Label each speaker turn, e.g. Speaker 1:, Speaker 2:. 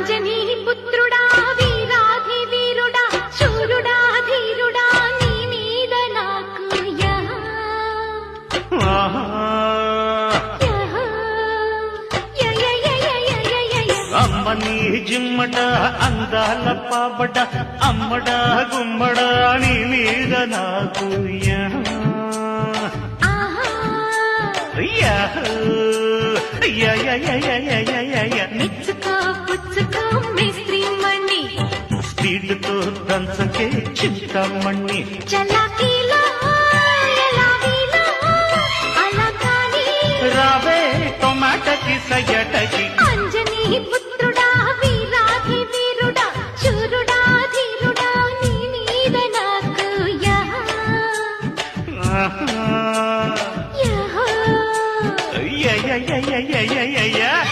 Speaker 1: అంజనీ పుత్రుడా వీరాధి వీరుడా శూరుడా ధీరుడా నీ మీద నాకు
Speaker 2: అమ్మని జిమ్మట అందాల పాపట అమ్మడా గుమ్మడా నీ మీద నాకు
Speaker 1: మెచ్చుకో పుచ్చుకో మేస్త్రీ మణి
Speaker 2: స్పీడ్తో దంచకే చింతమణి
Speaker 1: చలాకీలో ఎలాగీలో అలా కానీ
Speaker 2: రావే టొమాటోకి సయ్యటకి
Speaker 1: అంజనీ